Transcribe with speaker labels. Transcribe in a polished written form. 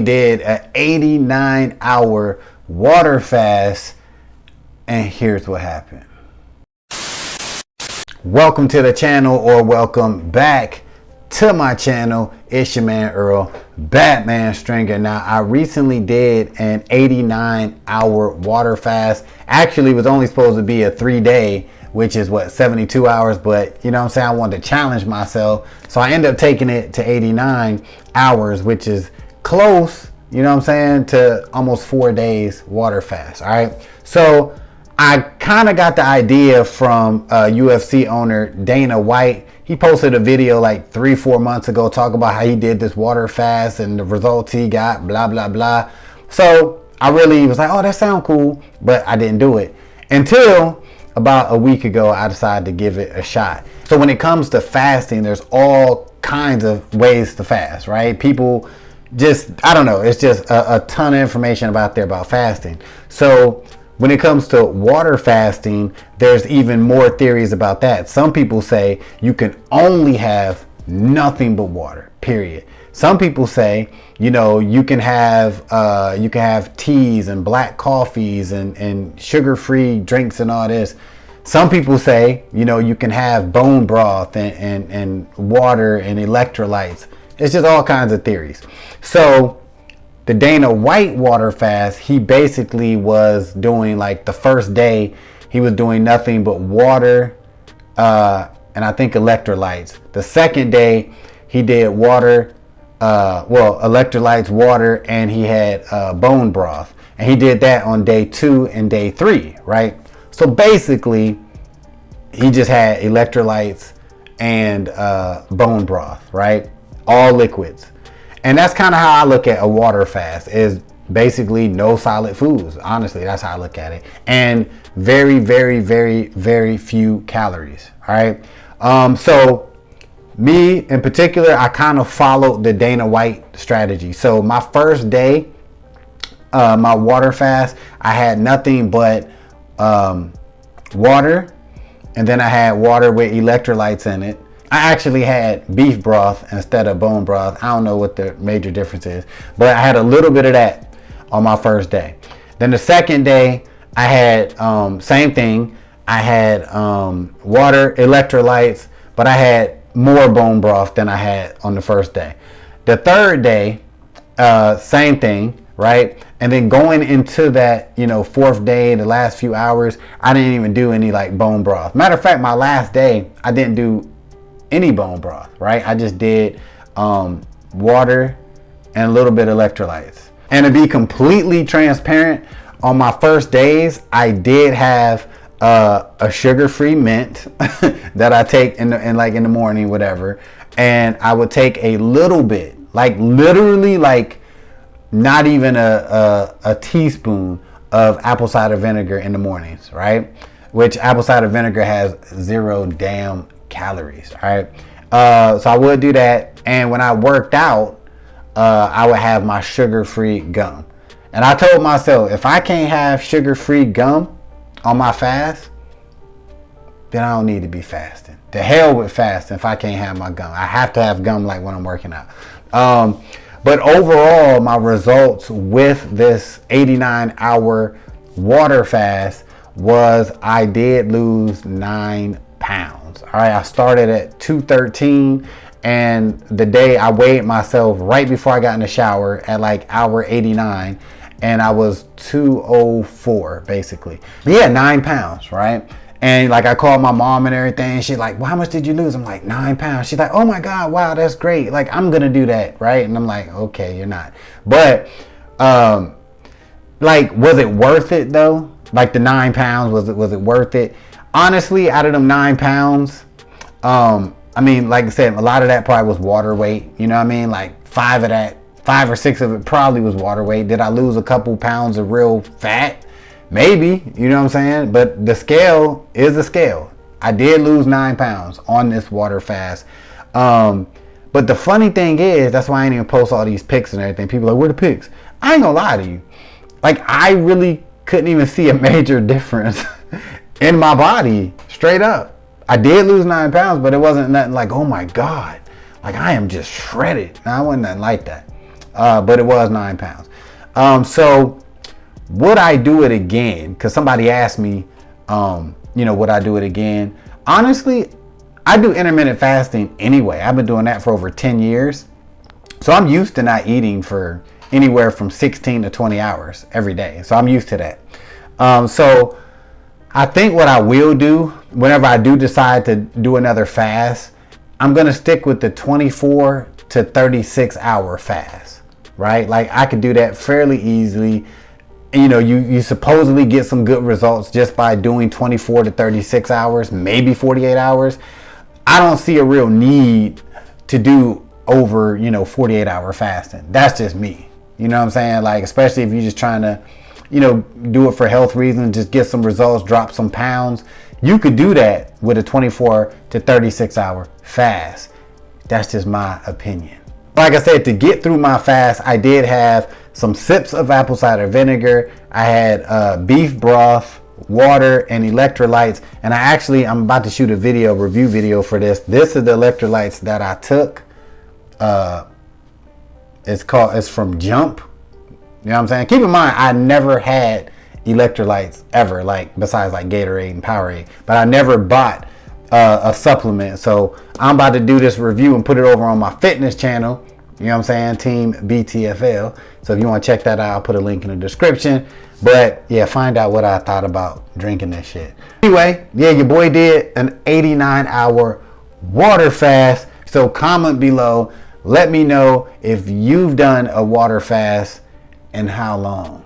Speaker 1: did an 89-hour water fast, and here's what happened. Welcome to the channel, or welcome back to my channel. It's your man Earl, Batman Stringer. Now, I recently did an 89-hour water fast. Actually, it was only supposed to be a 3-day, which is what, 72 hours, but you know what I'm saying, I wanted to challenge myself, so I ended up taking it to 89 hours, which is close, you know what I'm saying, to almost 4 days water fast. All right, so I kind of got the idea from UFC owner Dana White. He posted a video like 3-4 months ago talking about how he did this water fast and the results he got, blah blah blah. So I really was like, oh, that sounds cool, but I didn't do it until about a week ago. I decided to give it a shot. So when it comes to fasting, there's all kinds of ways to fast, right? People just, I don't know, it's just a ton of information about there about fasting. So when it comes to water fasting, there's even more theories about that. Some people say you can only have nothing but water, period. Some people say, you know, you can have teas and black coffees and sugar-free drinks and all this. Some people say, you know, you can have bone broth and water and electrolytes. It's just all kinds of theories. So the Dana White water fast, he basically was doing, like, the first day, he was doing nothing but water and I think electrolytes. The second day, he did water, electrolytes, water, and he had bone broth. And he did that on day 2 and day 3, right? So basically, he just had electrolytes and bone broth, right? All liquids. And that's kind of how I look at a water fast, is basically no solid foods. Honestly, that's how I look at it. And very, very, very, very few calories. All right. So me in particular, I kind of followed the Dana White strategy. So my first day, my water fast, I had nothing but water. And then I had water with electrolytes in it. I actually had beef broth instead of bone broth. I don't know what the major difference is, but I had a little bit of that on my first day. Then the second day, I had same thing. I had water, electrolytes, but I had more bone broth than I had on the first day. The third day, same thing, right? And then going into that, you know, fourth day, the last few hours, I didn't even do any like bone broth. Matter of fact, my last day, I didn't do any bone broth, right? I just did water and a little bit of electrolytes. And to be completely transparent, on my first days, I did have a sugar-free mint that I take in the morning, whatever. And I would take a little bit, like literally like not even a teaspoon of apple cider vinegar in the mornings, right? Which apple cider vinegar has 0 damn calories. All right. So I would do that. And when I worked out, I would have my sugar-free gum. And I told myself, if I can't have sugar-free gum on my fast, then I don't need to be fasting. To hell with fasting if I can't have my gum. I have to have gum like when I'm working out. But overall, my results with this 89-hour water fast was I did lose 9 pounds. All right, I started at 213, and the day I weighed myself right before I got in the shower at like hour 89, and I was 204 basically. Yeah, 9 pounds, right? And like I called my mom and everything. She's like, well, how much did you lose? I'm like, 9 pounds. She's like, oh my God, wow, that's great. Like, I'm gonna do that, right? And I'm like, okay, you're not. But like, was it worth it though? Like the 9 pounds, was it worth it? Honestly, out of them 9 pounds, I mean, like I said, a lot of that probably was water weight. You know what I mean? Like 5 or 6 of it probably was water weight. Did I lose a couple pounds of real fat? Maybe, you know what I'm saying? But the scale is a scale. I did lose 9 pounds on this water fast. But the funny thing is, that's why I ain't even post all these pics and everything. People are like, where the pics? I ain't gonna lie to you. Like, I really couldn't even see a major difference in my body, straight up. I did lose 9 pounds, but it wasn't nothing like, oh my God, like I am just shredded. No, I wasn't nothing like that. but it was 9 pounds. So would I do it again? Because somebody asked me, would I do it again? Honestly, I do intermittent fasting anyway. I've been doing that for over 10 years. So I'm used to not eating for anywhere from 16 to 20 hours every day. So I'm used to that. So I think what I will do whenever I do decide to do another fast, I'm going to stick with the 24 to 36 hour fast, right? Like I could do that fairly easily. You supposedly get some good results just by doing 24 to 36 hours, maybe 48 hours. I don't see a real need to do over, 48 hour fasting. That's just me. You know what I'm saying? Like, especially if you're just trying to, do it for health reasons, just get some results, drop some pounds. You could do that with a 24 to 36 hour fast. That's just my opinion. Like I said, to get through my fast, I did have some sips of apple cider vinegar. I had beef broth, water, and electrolytes. And I'm about to shoot a review video for this. This is the electrolytes that I took. It's from Jump. You know what I'm saying? Keep in mind, I never had electrolytes ever, like besides like Gatorade and Powerade, but I never bought a supplement. So I'm about to do this review and put it over on my fitness channel. You know what I'm saying? Team BTFL. So if you want to check that out, I'll put a link in the description. But yeah, find out what I thought about drinking this shit. Anyway, yeah, your boy did an 89-hour water fast. So comment below. Let me know if you've done a water fast and how long.